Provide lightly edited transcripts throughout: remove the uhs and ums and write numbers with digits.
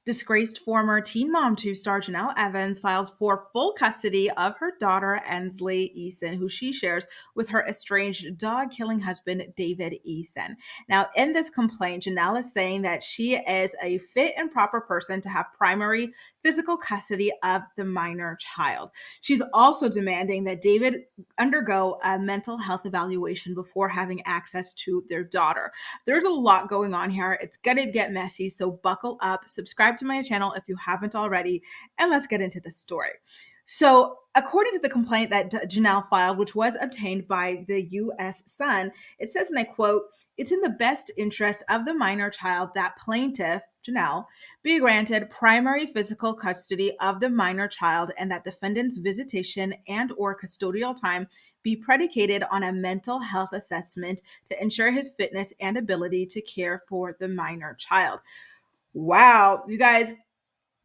Disgraced former Teen Mom 2 star Jenelle Evans files for full custody of her daughter, Ensley Eason, who she shares with her estranged dog-killing husband, David Eason. Now, in this complaint, Janelle is saying that she is a fit and proper person to have primary physical custody of the minor child. She's also demanding that David undergo a mental health evaluation before having access to their daughter. There's a lot going on here. It's going to get messy, so buckle up, subscribe to my channel if you haven't already, and let's get into the story. So, according to the complaint that Janelle filed, which was obtained by the U.S. Sun, it says, and I quote, "It's in the best interest of the minor child that plaintiff, Janelle, be granted primary physical custody of the minor child and that defendant's visitation and or custodial time be predicated on a mental health assessment to ensure his fitness and ability to care for the minor child." Wow, you guys,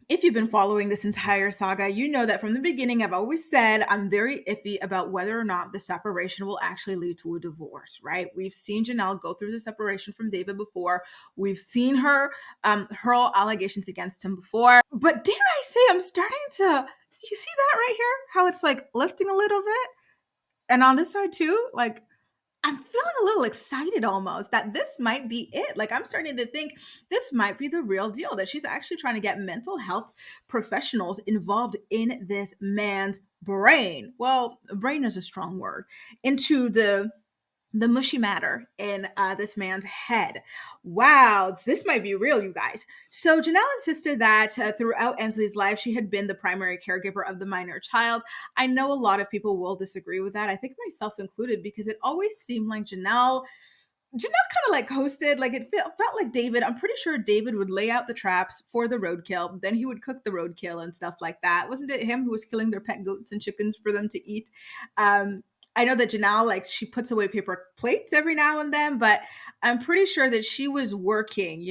if you've been following this entire saga, you know that from the beginning, I've always said I'm very iffy about whether or not the separation will actually lead to a divorce, right? We've seen Janelle go through the separation from David before. We've seen her hurl allegations against him before. But dare I say, I'm starting to, you see that right here? How it's like lifting a little bit? And on this side too, like, I'm feeling a little excited almost that this might be it. Like, I'm starting to think this might be the real deal, that she's actually trying to get mental health professionals involved in this man's brain. Well, brain is a strong word, into the mushy matter in this man's head. Wow, this might be real, you guys. So Janelle insisted that throughout Ensley's life, she had been the primary caregiver of the minor child. I know a lot of people will disagree with that. I think myself included, because it always seemed like Janelle kind of like hosted, like it felt like David. I'm pretty sure David would lay out the traps for the roadkill. Then he would cook the roadkill and stuff like that. Wasn't it him who was killing their pet goats and chickens for them to eat? I know that Janelle, like, she puts away paper plates every now and then, but I'm pretty sure that she was working,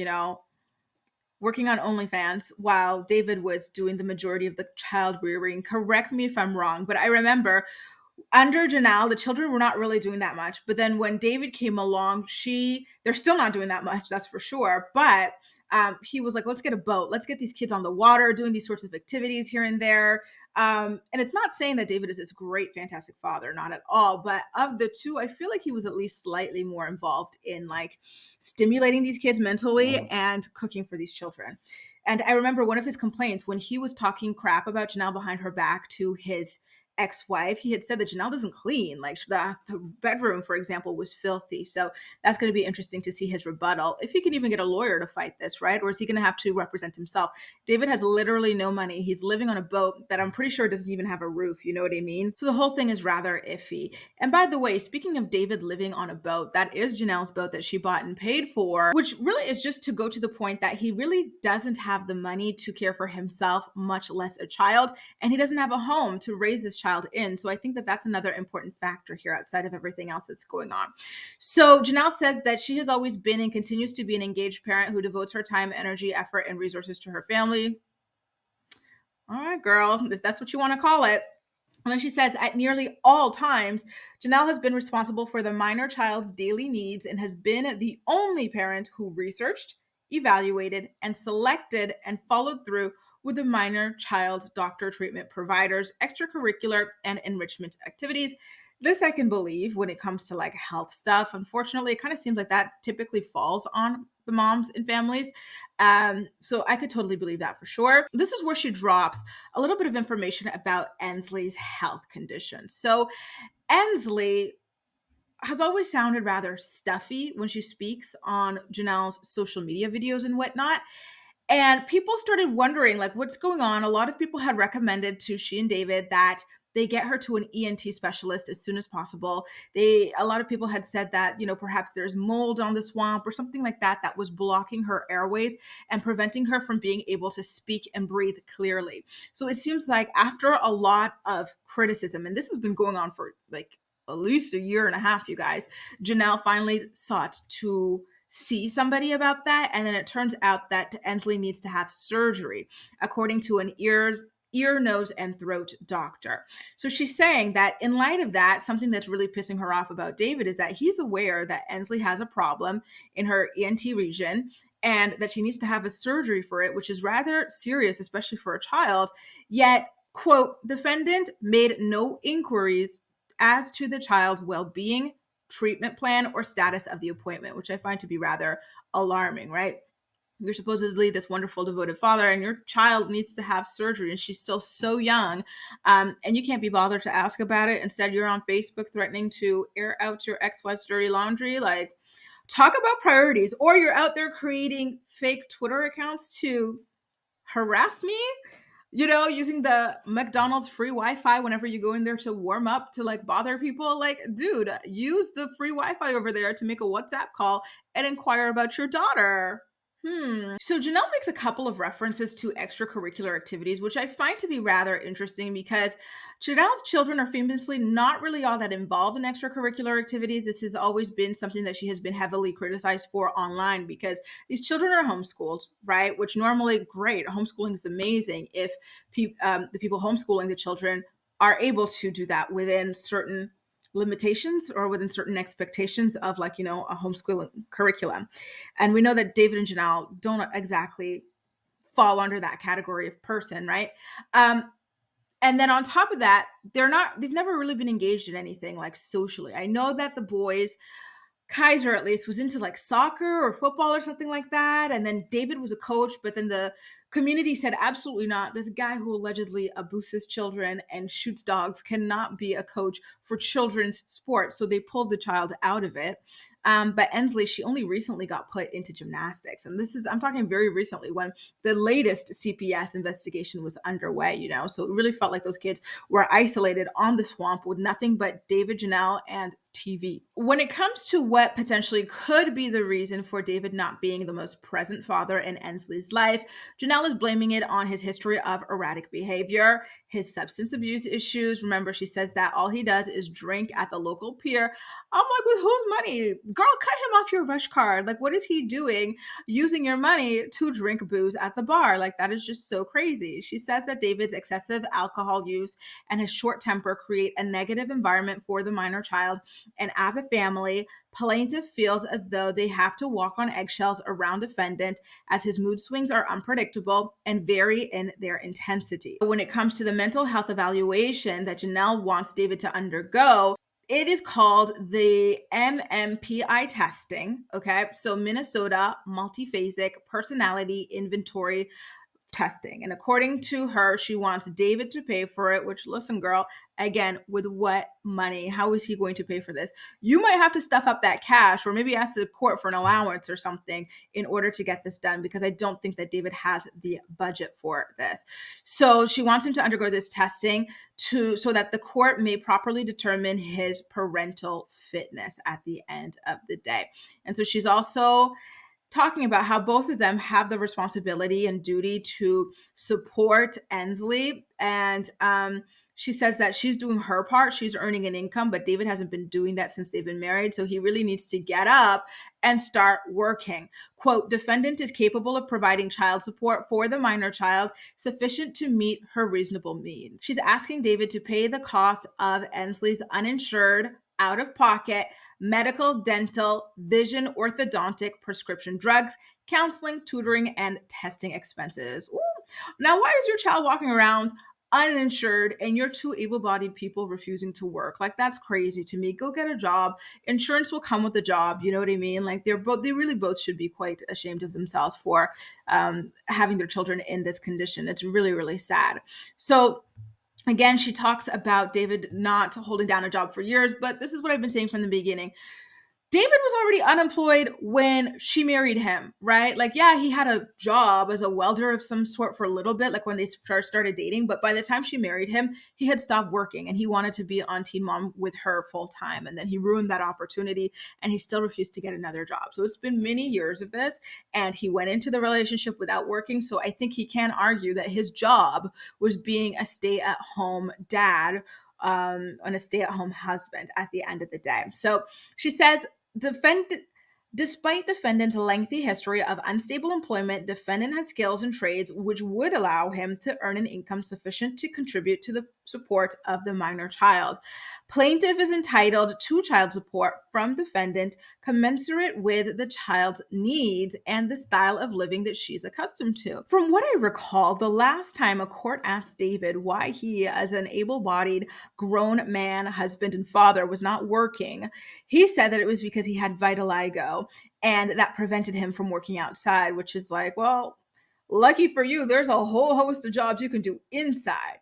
working on OnlyFans while David was doing the majority of the child rearing. Correct me if I'm wrong, but I remember under Janelle, the children were not really doing that much. But then when David came along, they're still not doing that much, that's for sure. But he was like, let's get a boat. Let's get these kids on the water, doing these sorts of activities here and there. And it's not saying that David is this great, fantastic father, not at all. But of the two, I feel like he was at least slightly more involved in like stimulating these kids mentally and cooking for these children. And I remember one of his complaints when he was talking crap about Janelle behind her back to his ex-wife, he had said that Janelle doesn't clean. Like the bedroom, for example, was filthy. So that's going to be interesting to see his rebuttal. If he can even get a lawyer to fight this, right? Or is he going to have to represent himself? David has literally no money. He's living on a boat that I'm pretty sure doesn't even have a roof. You know what I mean? So the whole thing is rather iffy. And by the way, speaking of David living on a boat, that is Janelle's boat that she bought and paid for, which really is just to go to the point that he really doesn't have the money to care for himself, much less a child. And he doesn't have a home to raise this child in. So I think that that's another important factor here outside of everything else that's going on. So Janelle says that she has always been and continues to be an engaged parent who devotes her time, energy, effort, and resources to her family. All right, girl, if that's what you want to call it. And then she says, at nearly all times, Janelle has been responsible for the minor child's daily needs and has been the only parent who researched, evaluated, and selected and followed through with the minor child's doctor treatment providers, extracurricular, and enrichment activities. This I can believe when it comes to like health stuff. Unfortunately, it kind of seems like that typically falls on the moms and families. So I could totally believe that for sure. This is where she drops a little bit of information about Ensley's health condition. So Ensley has always sounded rather stuffy when she speaks on Janelle's social media videos and whatnot. And people started wondering, like, what's going on? A lot of people had recommended to she and David that they get her to an ENT specialist as soon as possible. A lot of people had said that, perhaps there's mold on the swamp or something like that that was blocking her airways and preventing her from being able to speak and breathe clearly. So it seems like after a lot of criticism, and this has been going on for like at least a year and a half, you guys, Janelle finally sought to see somebody about that. And then it turns out that Ensley needs to have surgery, according to an ear, nose, and throat doctor. So she's saying that in light of that, something that's really pissing her off about David is that he's aware that Ensley has a problem in her ENT region and that she needs to have a surgery for it, which is rather serious, especially for a child. Yet, quote, defendant made no inquiries as to the child's well-being, treatment plan, or status of the appointment, which I find to be rather alarming, right? You're supposedly this wonderful devoted father, and your child needs to have surgery, and she's still so young, and you can't be bothered to ask about it. Instead, you're on Facebook threatening to air out your ex-wife's dirty laundry. Like, talk about priorities. Or you're out there creating fake Twitter accounts to harass me, using the McDonald's free Wi-Fi whenever you go in there to warm up, to like bother people. Like, dude, use the free Wi-Fi over there to make a WhatsApp call and inquire about your daughter. So Janelle makes a couple of references to extracurricular activities, which I find to be rather interesting because Janelle's children are famously not really all that involved in extracurricular activities. This has always been something that she has been heavily criticized for online because these children are homeschooled, right? Which normally, great, homeschooling is amazing if the people homeschooling the children are able to do that within certain limitations or within certain expectations of, like, a homeschooling curriculum. And we know that David and Janelle don't exactly fall under that category of person, right? And then on top of that, they've never really been engaged in anything like socially. I know that the boys, Kaiser at least, was into like soccer or football or something like that. And then David was a coach, but then the community said, absolutely not. This guy who allegedly abuses children and shoots dogs cannot be a coach for children's sports. So they pulled the child out of it. But Ensley, she only recently got put into gymnastics. And I'm talking very recently, when the latest CPS investigation was underway, So it really felt like those kids were isolated on the swamp with nothing but David, Janelle, and TV. When it comes to what potentially could be the reason for David not being the most present father in Ensley's life, Janelle is blaming it on his history of erratic behavior, his substance abuse issues. Remember, she says that all he does is drink at the local pier. I'm like, with whose money? Girl, cut him off your rush card. Like, what is he doing using your money to drink booze at the bar? Like, that is just so crazy. She says that David's excessive alcohol use and his short temper create a negative environment for the minor child. And as a family, plaintiff feels as though they have to walk on eggshells around defendant, as his mood swings are unpredictable and vary in their intensity. When it comes to the mental health evaluation that Janelle wants David to undergo, it is called the MMPI testing. Okay. So Minnesota Multiphasic Personality Inventory testing. And according to her, she wants David to pay for it, which, listen, girl, again, with what money? How is he going to pay for this? You might have to stuff up that cash, or maybe ask the court for an allowance or something in order to get this done, because I don't think that David has the budget for this. So she wants him to undergo this testing so that the court may properly determine his parental fitness at the end of the day. And so she's also talking about how both of them have the responsibility and duty to support Ensley. And she says that she's doing her part. She's earning an income, but David hasn't been doing that since they've been married. So he really needs to get up and start working. Quote, defendant is capable of providing child support for the minor child sufficient to meet her reasonable needs. She's asking David to pay the cost of Ensley's uninsured, out-of-pocket medical, dental, vision, orthodontic, prescription drugs, counseling, tutoring, and testing expenses. Ooh. Now, why is your child walking around uninsured and you're two able-bodied people refusing to work? Like, that's crazy to me. Go get a job. Insurance will come with the job. You know what I mean? Like, they really both should be quite ashamed of themselves for having their children in this condition. It's really, really sad. So again, she talks about David not holding down a job for years, but this is what I've been saying from the beginning. David was already unemployed when she married him, right? Like, yeah, he had a job as a welder of some sort for a little bit, like when they first started dating. But by the time she married him, he had stopped working and he wanted to be on Teen Mom with her full time. And then he ruined that opportunity and he still refused to get another job. So it's been many years of this, and he went into the relationship without working. So I think he can argue that his job was being a stay-at-home dad and a stay-at-home husband at the end of the day. So she says, despite defendant's lengthy history of unstable employment, defendant has skills and trades which would allow him to earn an income sufficient to contribute to the support of the minor child. Plaintiff is entitled to child support from defendant commensurate with the child's needs and the style of living that she's accustomed to. From what I recall, the last time a court asked David why he, as an able-bodied grown man, husband, and father, was not working, he said that it was because he had vitiligo and that prevented him from working outside, which is like, well, lucky for you, there's a whole host of jobs you can do inside,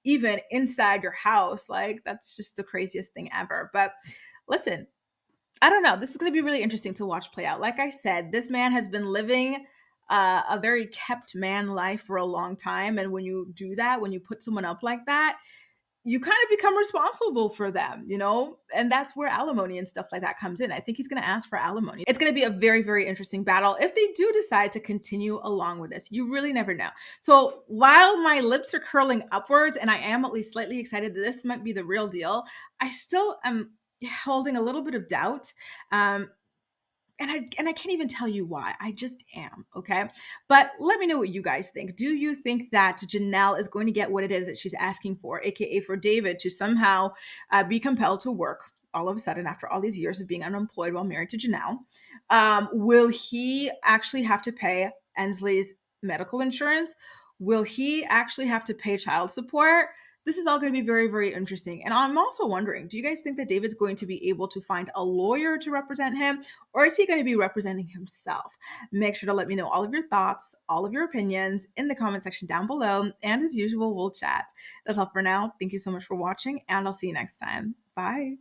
even inside your house. Like, that's just the craziest thing ever. But listen, I don't know. This is going to be really interesting to watch play out. Like I said, this man has been living a very kept man life for a long time. And when you do that, when you put someone up like that, you kind of become responsible for them, and that's where alimony and stuff like that comes in. I think he's going to ask for alimony. It's going to be a very, very interesting battle if they do decide to continue along with this. You really never know. So while my lips are curling upwards and I am at least slightly excited that this might be the real deal, I still am holding a little bit of doubt. And I can't even tell you why. I just am, okay? But let me know what you guys think. Do you think that Janelle is going to get what it is that she's asking for, aka for David to somehow be compelled to work all of a sudden after all these years of being unemployed while married to Janelle? Will he actually have to pay Ensley's medical insurance? Will he actually have to pay child support? This is all going to be very, very interesting. And I'm also wondering, do you guys think that David's going to be able to find a lawyer to represent him, or is he going to be representing himself? Make sure to let me know all of your thoughts, all of your opinions in the comment section down below. And as usual, we'll chat. That's all for now. Thank you so much for watching, and I'll see you next time. Bye.